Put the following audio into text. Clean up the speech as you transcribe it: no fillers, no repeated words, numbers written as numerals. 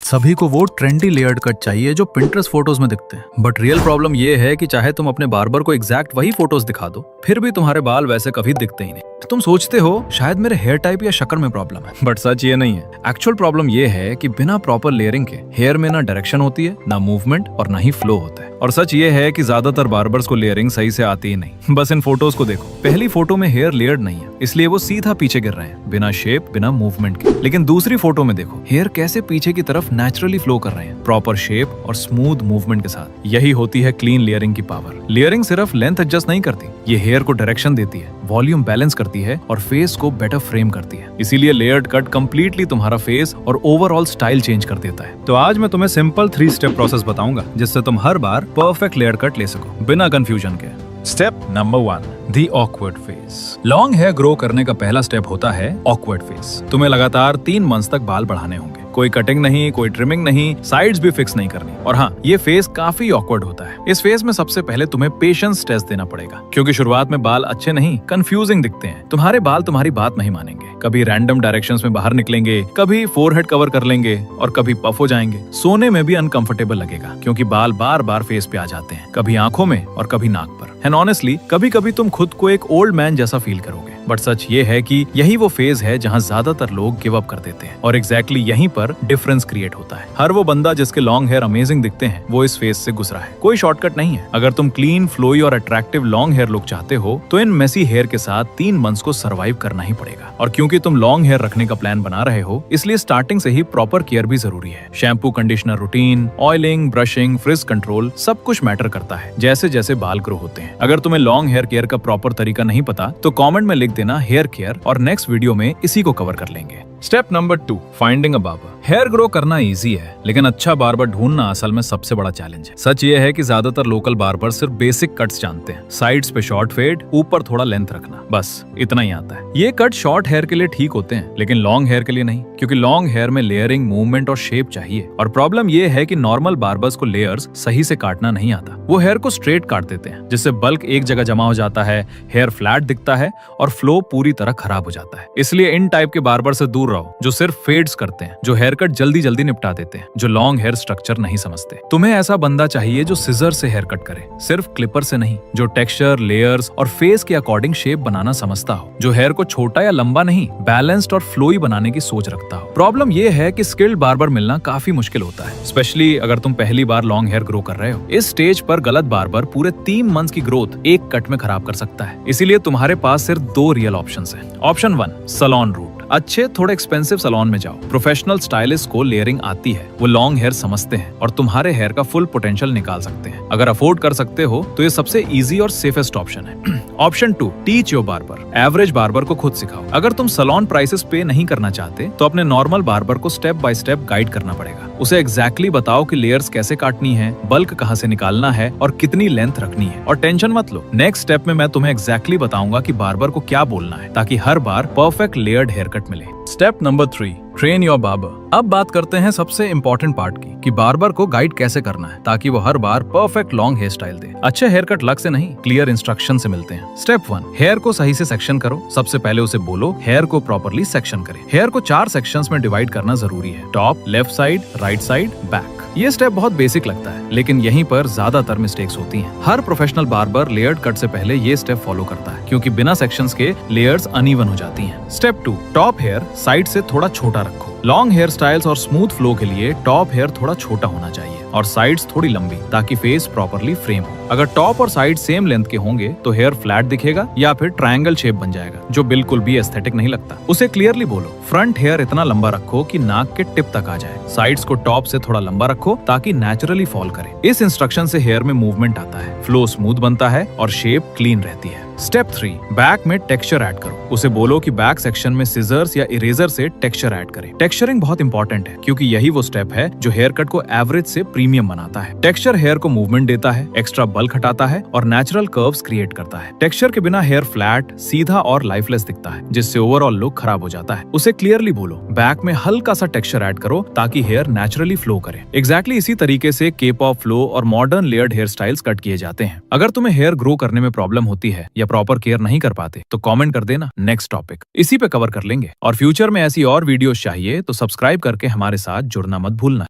सभी को वो ट्रेंडी लेयर्ड कट चाहिए जो पिंटरेस्ट फोटोज में दिखते हैं, बट रियल प्रॉब्लम ये है कि चाहे तुम अपने बार्बर को एग्जैक्ट वही फोटोज दिखा दो, फिर भी तुम्हारे बाल वैसे कभी दिखते ही नहीं। तो तुम सोचते हो शायद मेरे हेयर टाइप या शक्ल में प्रॉब्लम है, बट सच ये नहीं है। एक्चुअल प्रॉब्लम ये है कि बिना प्रॉपर लेयरिंग के हेयर में ना डायरेक्शन होती है, ना मूवमेंट और ना ही फ्लो होता है। और सच ये है कि ज्यादातर बार्बर्स को लेयरिंग सही से आती ही नहीं। बस इन फोटोज को देखो, पहली फोटो में हेयर लेयर्ड नहीं है, इसलिए वो सीधा पीछे गिर रहे हैं, बिना शेप बिना मूवमेंट के। लेकिन दूसरी फोटो में देखो, हेयर कैसे पीछे की तरफ नेचुरली फ्लो कर रहे हैं, प्रॉपर शेप और स्मूथ मूवमेंट के साथ। यही होती है क्लीन लेयरिंग की पावर। लेयरिंग सिर्फ लेंथ एडजस्ट नहीं करती, ये हेयर को डायरेक्शन देती है, वॉल्यूम बैलेंस करती है और फेस को बेटर फ्रेम करती है। इसीलिए लेयर्ड कट कंप्लीटली तुम्हारा फेस और ओवरऑल स्टाइल चेंज कर देता है। तो आज मैं तुम्हें सिंपल 3 स्टेप प्रोसेस बताऊंगा, जिससे तुम हर बार परफेक्ट लेयर कट ले सको बिना कंफ्यूजन के। Step number 1, the awkward phase. Long hair grow करने का पहला स्टेप होता है ऑकवर्ड फेस। तुम्हें लगातार 3 मंथ्स तक बाल बढ़ाने होंगे, कोई कटिंग नहीं, कोई ट्रिमिंग नहीं, साइड्स भी फिक्स नहीं करनी। और हाँ, ये फेस काफी ऑकवर्ड होता है। इस फेस में सबसे पहले तुम्हें पेशेंस टेस्ट देना पड़ेगा, क्योंकि शुरुआत में बाल अच्छे नहीं, कंफ्यूजिंग दिखते हैं। तुम्हारे बाल तुम्हारी बात नहीं मानेंगे, कभी रैंडम डायरेक्शंस में बाहर निकलेंगे, कभी फोरहेड कवर कर लेंगे और कभी पफ हो जाएंगे। सोने में भी अनकंफर्टेबल लगेगा, क्योंकि बाल बार बार फेस पे आ जाते हैं, कभी आंखों में और कभी नाक पर। एंड ऑनेस्टली कभी कभी तुम खुद को एक ओल्ड मैन जैसा फील करोगे। बट सच ये है कि यही वो फेज है जहां ज्यादातर लोग गिव अप कर देते हैं, और एग्जैक्टली यहीं पर डिफरेंस क्रिएट होता है। हर वो बंदा जिसके लॉन्ग हेयर अमेजिंग दिखते हैं, वो इस फेज से गुजरा है। कोई शॉर्टकट नहीं है। अगर तुम क्लीन, फ्लोई और अट्रैक्टिव लॉन्ग हेयर लुक चाहते हो, तो इन मेसी हेयर के साथ 3 मंथ्स को सर्वाइव करना ही पड़ेगा। और क्योंकि तुम लॉन्ग हेयर रखने का प्लान बना रहे हो, इसलिए स्टार्टिंग से ही प्रॉपर केयर भी जरूरी है। Shampoo, conditioner routine, oiling, brushing, fridge control, सब कुछ मैटर करता है जैसे जैसे बाल ग्रो होते हैं। अगर तुम्हें लॉन्ग हेयर केयर का प्रॉपर तरीका नहीं पता, तो कमेंट में लिख देना हेयर केयर, और नेक्स्ट वीडियो में इसी को कवर कर लेंगे। Step number 2, finding a barber. Hair grow करना इजी है, लेकिन अच्छा बार्बर ढूंढना असल में सबसे बड़ा चैलेंज है। सच ये है कि ज्यादातर लोकल बार्बर सिर्फ बेसिक कट्स जानते हैं। साइड्स पे शॉर्ट फेड, ऊपर थोड़ा लेंथ रखना, बस इतना ही आता है। ये कट शॉर्ट हेयर के लिए ठीक होते हैं, लेकिन लॉन्ग हेयर के लिए नहीं, क्योंकि लॉन्ग हेयर में लेयरिंग, मूवमेंट और शेप चाहिए। और प्रॉब्लम ये है कि नॉर्मल बार्बर्स को लेयर्स सही से काटना नहीं आता। वो हेयर को स्ट्रेट काट देते हैं, जिससे बल्क एक जगह जमा हो जाता है, हेयर फ्लैट दिखता है और फ्लो पूरी तरह खराब हो जाता है। इसलिए इन टाइप के बार्बर से दूर रहो, जो सिर्फ फेड्स करते हैं, जो हेयर कट जल्दी जल्दी निपटा देते हैं, जो लॉन्ग हेयर स्ट्रक्चर नहीं समझते। तुम्हें ऐसा बंदा चाहिए जो सिजर से हेयर कट करे, सिर्फ क्लिपर से नहीं, जो टेक्सचर, लेयर्स और फेस के अकॉर्डिंग शेप बनाना समझता हो, जो हेयर को छोटा या लंबा नहीं, बैलेंस्ड और फ्लोई बनाने की सोच रखता हो। प्रॉब्लम ये है कि स्किल्ड बार्बर मिलना काफी मुश्किल होता है, स्पेशली अगर तुम पहली बार लॉन्ग हेयर ग्रो कर रहे हो। इस स्टेज पर गलत बार्बर पूरे 3 मंथ्स की ग्रोथ एक कट में खराब कर सकता है। इसीलिए तुम्हारे पास सिर्फ 2 रियल ऑप्शंस हैं। Option 1, salon route. अच्छे थोड़े एक्सपेंसिव सैलून में जाओ। प्रोफेशनल स्टाइलिस्ट को लेयरिंग आती है, वो लॉन्ग हेयर समझते हैं और तुम्हारे हेयर का फुल पोटेंशियल निकाल सकते हैं। अगर अफोर्ड कर सकते हो तो ये सबसे इजी और सेफेस्ट ऑप्शन है। Option 2, teach your barber. Average barber को खुद सिखाओ। अगर तुम सैलून प्राइसेस पे नहीं करना चाहते, तो अपने नॉर्मल बार्बर को स्टेप बाय स्टेप गाइड करना पड़ेगा। उसे एग्जैक्टली बताओ कि लेयर्स कैसे काटनी है, बल्क कहाँ से निकालना है और कितनी लेंथ रखनी है। और टेंशन मत लो, नेक्स्ट स्टेप में मैं तुम्हें एग्जैक्टली बताऊंगा कि बार्बर को क्या बोलना है, ताकि हर बार परफेक्ट लेयर्ड हेयर कट मिले। Step number 3, train your barber. अब बात करते हैं सबसे इम्पोर्टेंट पार्ट की, कि बार्बर को गाइड कैसे करना है, ताकि वो हर बार परफेक्ट लॉन्ग हेयर स्टाइल दे। अच्छे हेयर कट लक से नहीं, क्लियर इंस्ट्रक्शन से मिलते हैं। स्टेप 1, हेयर को सही से सेक्शन करो। सबसे पहले उसे बोलो हेयर को प्रॉपर्ली सेक्शन करे। हेयर को 4 सेक्शंस में डिवाइड करना जरूरी है, top, left side, right side, back. ये स्टेप बहुत बेसिक लगता है, लेकिन यहीं पर ज्यादातर मिस्टेक्स होती हैं। हर प्रोफेशनल बार्बर लेयर्ड कट से पहले ये स्टेप फॉलो करता है, क्योंकि बिना सेक्शंस के लेयर्स अनइवन हो जाती हैं। स्टेप 2, टॉप हेयर साइड से थोड़ा छोटा रखो। लॉन्ग हेयर स्टाइल्स और स्मूथ फ्लो के लिए टॉप हेयर थोड़ा छोटा होना चाहिए और साइड्स थोड़ी लंबी, ताकि फेस प्रॉपर्ली फ्रेम हो। अगर टॉप और साइड सेम लेंथ के होंगे तो हेयर फ्लैट दिखेगा या फिर ट्रायंगल शेप बन जाएगा, जो बिल्कुल भी एस्थेटिक नहीं लगता। उसे क्लियरली बोलो, फ्रंट हेयर इतना लंबा रखो कि नाक के टिप तक आ जाए। साइड्स को टॉप से थोड़ा लंबा रखो ताकि नेचुरली फॉल करे। इस इंस्ट्रक्शन से हेयर में मूवमेंट आता है, फ्लो स्मूथ बनता है और शेप क्लीन रहती है। स्टेप 3, बैक में टेक्सचर ऐड करो। उसे बोलो कि बैक सेक्शन में सिजर्स या इरेजर से टेक्सचर ऐड करे। टेक्सचरिंग बहुत इंपॉर्टेंट है, क्योंकि यही वो स्टेप है जो हेयर कट को एवरेज से प्रीमियम बनाता है। टेक्सचर हेयर को मूवमेंट देता है, एक्स्ट्रा बल्क हटाता है और नेचुरल कर्व्स क्रिएट करता है। टेक्सचर के बिना हेयर फ्लैट, सीधा और लाइफलेस दिखता है, जिससे ओवरऑल लुक खराब हो जाता है। उसे क्लियरली बोलो, बैक में हल्का सा टेक्सचर ऐड करो ताकि हेयर नेचुरली फ्लो करे। एग्जैक्टली इसी तरीके से केप ऑफ फ्लो और modern layered hair styles cut किए जाते हैं। अगर तुम्हें हेयर ग्रो करने में प्रॉब्लम होती है या प्रॉपर केयर नहीं कर पाते, तो कमेंट कर देना, नेक्स्ट टॉपिक इसी पे कवर कर लेंगे। और फ्यूचर में ऐसी और वीडियोस चाहिए तो सब्सक्राइब करके हमारे साथ जुड़ना मत भूलना।